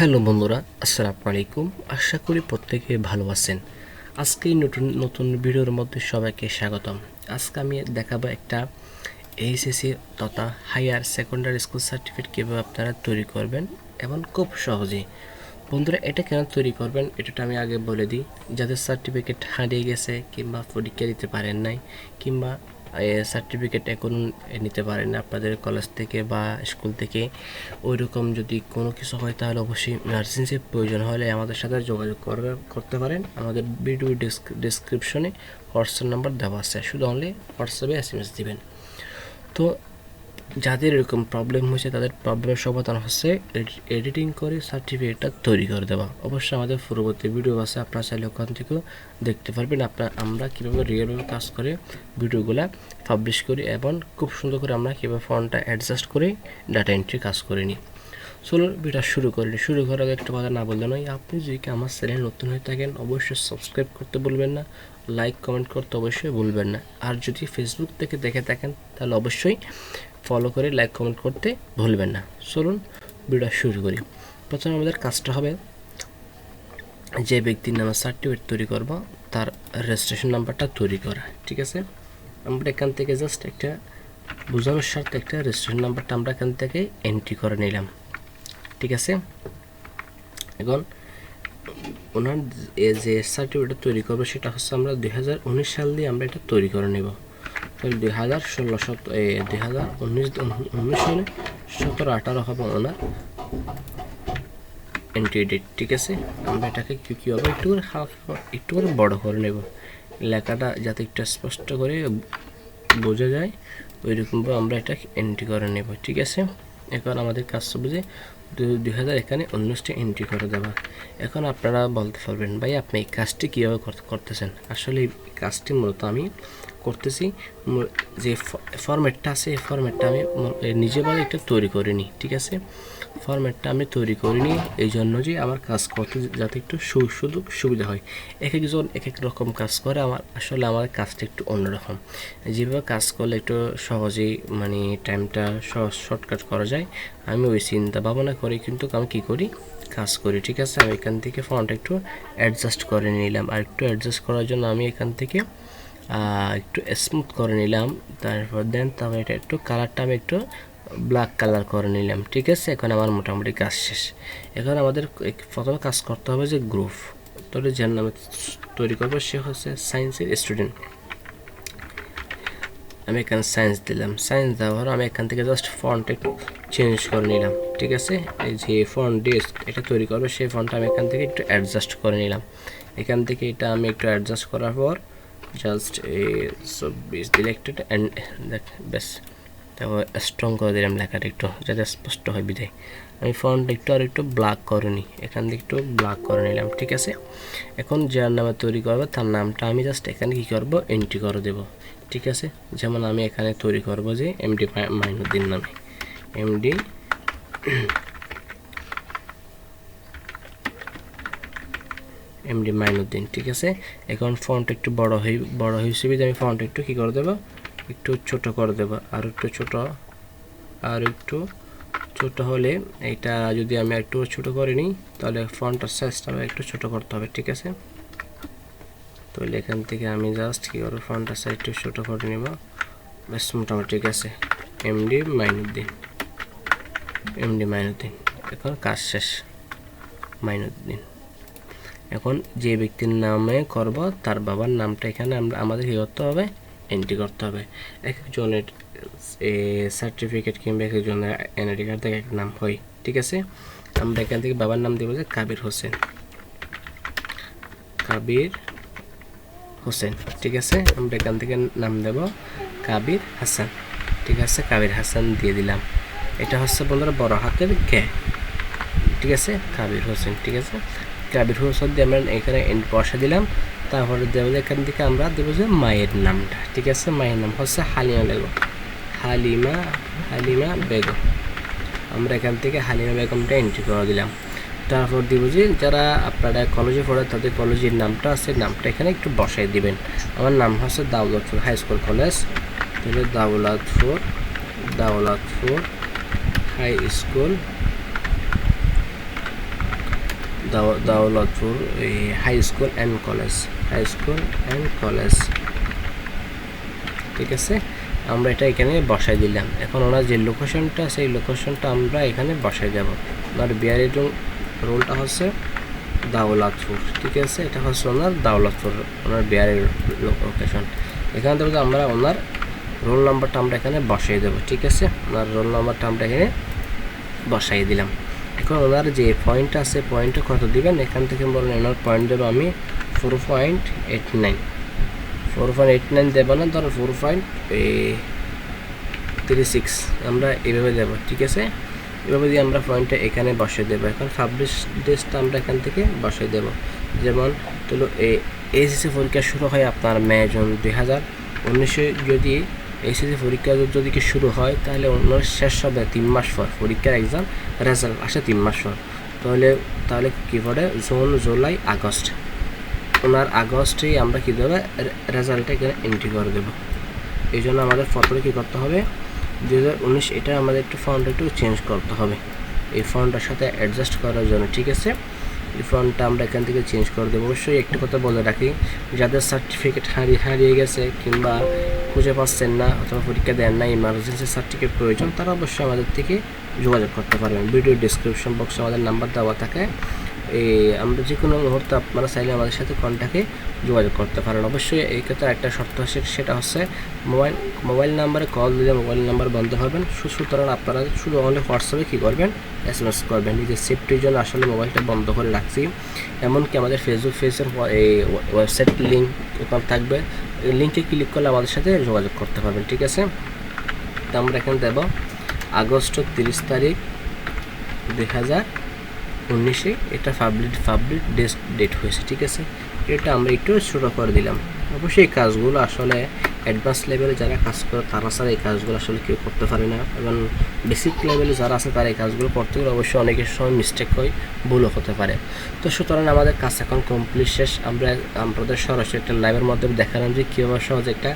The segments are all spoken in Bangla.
হ্যালো বন্ধুরা, আসসালামু আলাইকুম। আশা করি প্রত্যেকে ভালো আছেন। আজকে নতুন ভিডিওর মধ্যে সবাইকে স্বাগতম। আজকে আমি দেখাবো একটা এইচএসসি তথা হায়ার সেকেন্ডারি স্কুল সার্টিফিকেট কীভাবে আপনারা তৈরি করবেন এবং খুব সহজেই। বন্ধুরা, এটা কেন তৈরি করবেন এটা আমি আগে বলে দিই। যাদের সার্টিফিকেট হারিয়ে গেছে কিংবা পরীক্ষা দিতে পারেন নাই কিংবা সার্টিফিকেট এখন নিতে পারেন না আপনাদের কলেজ থেকে বা স্কুল থেকে, ওই রকম যদি কোনো কিছু হয় তাহলে অবশ্যই ইমার্জেন্সি প্রয়োজন হলে আমাদের সাথে যোগাযোগ করতে পারেন। আমাদের ভিডিও ডেসক্রিপশনে হোয়াটসঅ্যাপ নাম্বার দেওয়া আছে, শুধু অনলি হোয়াটসঅ্যাপে SMS দিবেন। তো যাদের এরকম প্রবলেম হয়েছে তাদের প্রবলেমের সমাধান হচ্ছে এডিটিং করে সার্টিফিকেটটা তৈরি করে দেওয়া। অবশ্যই আমাদের পূর্ববর্তী ভিডিও আছে, আপনারা চাইলে ওখান থেকেও দেখতে পারবেন আমরা কীভাবে রিয়েলভাবে কাজ করে ভিডিওগুলো পাবলিশ করি এবং খুব সুন্দর করে আমরা কীভাবে ফন্টটা অ্যাডজাস্ট করে ডাটা এন্ট্রি কাজ করে নিই। চলুন ভিডিও শুরু করার আগে একটা কথা না বললে নয়, আপনি যদি আমার চ্যানেল নতুন হয়ে থাকেন অবশ্যই সাবস্ক্রাইব করতে ভুলবেন না, লাইক কমেন্ট করতে অবশ্যই ভুলবেন না। আর যদি ফেসবুক থেকে দেখে থাকেন তাহলে অবশ্যই ফলো করে লাইক কমেন্ট করতে ভুলবেন না। চলুন ভিডিও শুরু করি। প্রথমে আমাদের কাজটা হবে যে ব্যক্তির নামে সার্টিফিকেট তৈরি করব তার রেজিস্ট্রেশন নাম্বারটা তৈরি করা। ঠিক আছে, আমরা এখান থেকে জাস্ট একটা বোঝানোর স্বার্থে একটা রেজিস্ট্রেশন নাম্বারটা আমরা এখান থেকে এন্ট্রি করে নিলাম। ঠিক আছে, এখন ওনার যে সার্টিফিকেটটা তৈরি করবো সেটা হচ্ছে আমরা 2019 সাল দিয়ে আমরা এটা তৈরি করে নেব। 2016 সালে 17-18 হবে ওনার এন্ট্রি ডেট। ঠিক আছে, আমরা এটাকে কী হবে একটু করে বড় করে নেব, লেখাটা যাতে একটু স্পষ্ট করে বোঝা যায় ওইরকমভাবে আমরা এটা এন্ট্রি করে নেব। ঠিক আছে, এখন আমাদের কাজ হবে যে 2000 এখানে 19টা এন্ট্রি করে দেওয়া। এখন আপনারা বলতে পারবেন ভাই আপনি এই কাজটি কীভাবে করতেছেন। আসলে এই কাজটি মূলত আমি করতেছি যে ফরম্যাটটা আছে এই ফরম্যাটটা আমি নিজেভাবে একটা তৈরি করিনি। ঠিক আছে, ফরম্যাটটা আমি তৈরি করিনি এই জন্য যে আমার কাজ করতে যাতে একটু সুবিধা হয়। এক একজন এক এক রকম কাজ করে, আমার কাজটা একটু অন্যরকম। যেভাবে কাজ করলে একটু সহজেই মানে টাইমটা শর্টকাট করা যায়, আমি ওই চিন্তা ভাবনা করে কিন্তু আমি কী করি কাজ করি। ঠিক আছে, আমি এখান থেকে ফন্টটা একটু অ্যাডজাস্ট করে নিলাম, আর একটু অ্যাডজাস্ট করার জন্য আমি এখান থেকে একটু স্মুথ করে নিলাম। তারপর এটা একটু কালারটা আমি একটু ব্ল্যাক কালার করে নিলাম। ঠিক আছে, এখন আমার মোটামুটি কাজ শেষ। এখন আমাদের প্রথমে কাজ করতে হবে যে গ্রুপ তবে যার নামে তৈরি করবো সে হচ্ছে সায়েন্সের স্টুডেন্ট। আমি এখানে সায়েন্স দিলাম, সায়েন্স দেওয়ার আমি এখান থেকে জাস্ট ফন্ট একটু চেঞ্জ করে নিলাম। ঠিক আছে, এই যে ফন্ট ডিস্ক এটা তৈরি করবো সেই ফন্টটা আমি এখান থেকে একটু অ্যাডজাস্ট করে নিলাম। এখান থেকে এটা আমি একটু অ্যাডজাস্ট করার পর জাস্ট 24 ডিলেক্টেড অ্যান্ড ব্যাস, তারপর স্ট্রং করে দিলাম লেখাটা একটু যাতে স্পষ্ট হয় বিদায়। আমি ফন্ট একটু ব্ল্যাক করে নিই, এখান থেকে একটু ব্ল্যাক করে নিলাম। ঠিক আছে, এখন যার নামে তৈরি করবো তার নামটা আমি জাস্ট এখানে কী করবো এন্ট্রি করে দেবো। ঠিক আছে, যেমন আমি এখানে তৈরি করবো যে এমডি মাইনুদ্দিন নামে, এমডি মাইনুদ্দিন। ঠিক আছে, এখন ফন্ট একটু বড় হয়েছে আমি ফন্ট একটু কী করে দেবো একটু ছোট করে দেবো, আর একটু ছোট হলে এইটা যদি আমি একটু ছোট করে নিই তাহলে ফন্টের সাইজটা একটু ছোট করতে হবে। ঠিক আছে, তাহলে এখান থেকে আমি জাস্ট কী করবো ফন্টের সাইজ একটু ছোট করে নেব, বেশ মোটামুটি। ঠিক আছে, এমডি মাইনুদ্দিন। এখন কাজ শেষ, মাইনুদ্দিন। এখন যে ব্যক্তির নামে করব তার বাবার নামটা এখানে আমাদের কী করতে হবে এন্ট্রি করতে হবে। এক একজনের সার্টিফিকেট কিংবা এক একজনের এনআইডি কার্ড থেকে এক নাম হয়। ঠিক আছে, আমরা এখান থেকে বাবার নাম দেবো যে কাবির হোসেন। ঠিক আছে, আমরা এখান থেকে নাম দেব কাবির হাসান। ঠিক আছে, কাবির হাসান দিয়ে দিলাম। এটা হচ্ছে বন্ধুরা বড় হাতের কে। ঠিক আছে, কাবির হোসেন। ঠিক আছে, কাবির হোসেন দিয়ে আমরা এখানে বসা দিলাম। তারপরে দেবো এখান থেকে আমরা দেবো যে মায়ের নামটা। ঠিক আছে, মায়ের নাম হচ্ছে হালিমা বেগম। আমরা এখান থেকে হালিমা বেগমটা এন্ট্রি করে দিলাম। তারপর দিব যে যারা আপনারা কলেজে পড়ে তাদের কলেজের নামটা আছে নামটা এখানে একটু বসাই দিবেন। আমার নাম হচ্ছে দাউলতপুর হাই স্কুল কলেজ, তাহলে Daulatpur high school, Daulatpur high school college. ঠিক আছে, এখন আমরা এখান থেকে বাবার নাম দিব যে কাবির হোসেন। ঠিক আছে, কাবির হোসেন দিয়ে দিলাম। এটা হচ্ছে বন্ধুরা বড় হাতের কে। ঠিক আছে, কাবির হোসেন। দাউলতপুর এই হাই স্কুল অ্যান্ড কলেজ, ঠিক আছে। আমরা এটা এখানে বসাই দিলাম। এখন ওনার যে লোকেশনটা সেই লোকেশনটা আমরা এখানে বসাই দেব। ওনার বিয়ারের রোলটা হচ্ছে দাউলতপুর, ঠিক আছে। এটা হচ্ছে ওনার দাউলতপুর, ওনার বিয়ারের লোকেশন। এখান থেকে আমরা ওনার রোল নাম্বারটা আমরা এখানে বসাই দেবো, ঠিক আছে। ওনার রোল নাম্বারটা আমরা এখানে বসাই দিলাম। এখন ওনার যে পয়েন্ট আছে পয়েন্টটা কত দিবেন এখান থেকে বলেন। ওনার পয়েন্ট দেবো আমি 4.89 দেবো না, ধরো 4.36 আমরা এভাবে দেবো, ঠিক আছে। এভাবে দিয়ে আমরা পয়েন্টটা এখানে বসিয়ে দেবো। এখন পাবলিশ ডেটটা আমরা এখান থেকে বসিয়ে দেবো। যেমন চলো এইচএসসি পরীক্ষা শুরু হয় আপনার মে জুন 2019। যদি এইচএসসি পরীক্ষা যদি কি শুরু হয় তাহলে ওনার শেষ হবে 3 মাস পর, পরীক্ষার এক্সাম রেজাল্ট আসে 3 মাস পর। তাহলে কী পড়ে জুন, জুলাই, আগস্ট। ওনার আগস্টেই আমরা কী দেবো রেজাল্টটা এখানে এন্ট্রি করে দেবো। এই জন্য আমাদের প্রথমে কী করতে হবে 2019 এটা আমাদের একটু ফন্টটা একটু চেঞ্জ করতে হবে এই ফন্টটার সাথে অ্যাডজাস্ট করার জন্য, ঠিক আছে। এই ফন্টটা আমরা এখান থেকে চেঞ্জ করে দেবো। অবশ্যই একটু কথা বলে রাখি, যাদের সার্টিফিকেট হারিয়ে গেছে কিংবা খুঁজে পাচ্ছেন না অথবা পরীক্ষা দেন না, ইমার্জেন্সি সার্টিফিকেট প্রয়োজন, তারা অবশ্যই আমাদের থেকে যোগাযোগ করতে পারবেন। ভিডিও ডিসক্রিপশন বক্সে আমাদের নাম্বার দেওয়া থাকে। আমরা যে কোনো মুহূর্তে আপনারা চাইলে আমাদের সাথে কন্ট্যাক্টে যোগাযোগ করতে পারেন। অবশ্যই এই ক্ষেত্রে একটা শর্ত আছে, সেটা হচ্ছে মোবাইল নাম্বারে কল দিলে মোবাইল নাম্বার বন্ধ হবেন। সুতরাং আপনারা শুধু অনলি হোয়াটসঅ্যাপে কী করবেন SMS করবেন। নিজের সেফটির জন্য আসলে মোবাইলটা বন্ধ করে রাখছি। এমনকি আমাদের ফেসবুক পেজের এই ওয়েবসাইট লিঙ্ক ওখানে থাকবে, লিঙ্কে ক্লিক করলে আমাদের সাথে যোগাযোগ করতে পারবেন, ঠিক আছে। তো আমরা এখানে দেব আগস্ট 30 তারিখ 2019। এটা পাবলিক ডেট হয়েছে, ঠিক আছে। এটা আমরা একটু ছোটো করে দিলাম। অবশ্যই এই কাজগুলো আসলে অ্যাডভান্স লেভেলে যারা কাজ করে তারা ছাড়া এই কাজগুলো আসলে কেউ করতে পারে না, এবং বেসিক লেভেলে যারা আছে তারা এই কাজগুলো করতে গেলে অবশ্যই অনেকের সময় মিস্টেক হয়, ভুলও হতে পারে। তো সুতরাং আমাদের কাজ এখন কমপ্লিট শেষ। আমরা আপনাদের সরাসরি একটা লাইভের মাধ্যমে দেখালাম যে কীভাবে সহজে একটা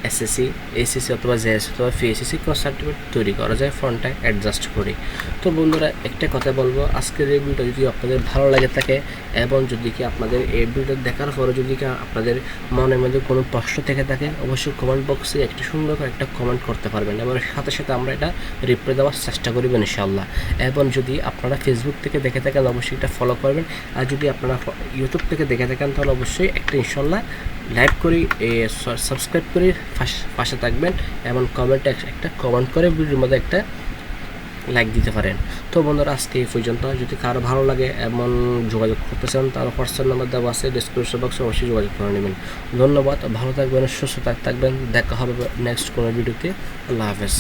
এসএসসি, এইচএসসি অথবা জেএসসি অথবা পিএসসি কোর্স সার্টিফিকেট তৈরি করা যায় ফন্টটা অ্যাডজাস্ট করে। তো বন্ধুরা একটা কথা বলবো, আজকের এই ভিডিওটা যদি আপনাদের ভালো লাগে থাকে এবং যদি কি আপনাদের এই ভিডিওটা দেখার পরে যদি কি আপনাদের মনের মধ্যে কোনো প্রশ্ন থেকে থাকে অবশ্যই কমেন্ট বক্সে একটু সুন্দর করে একটা কমেন্ট করতে পারবেন, এবং সাথে সাথে আমরা এটা রিপ্লাই দেওয়ার চেষ্টা করবেন ইনশাআল্লাহ। এবং যদি আপনারা ফেসবুক থেকে দেখে থাকেন অবশ্যই এটা ফলো করবেন, আর যদি আপনারা ইউটিউব থেকে দেখে থাকেন তাহলে অবশ্যই একটা ইনশাআল্লাহ লাইক করি, সাবস্ক্রাইব করে পাশে থাকবেন, এবং কমেন্টে একটা কমেন্ট করে ভিডিওর মধ্যে একটা লাইক দিতে পারেন। তো বন্ধুরা আজকে এই পর্যন্ত। যদি কারো ভালো লাগে এমন যোগাযোগ করতে চান তাহলে হোয়াটসঅ্যাপ নাম্বার দেওয়া আছে ডিসক্রিপশন বক্সে, অবশ্যই যোগাযোগ করে নেবেন। ধন্যবাদ, ভালো থাকবেন, সুস্থ থাকবেন। দেখা হবে নেক্সট কোনো ভিডিওতে। আল্লাহ হাফেজ।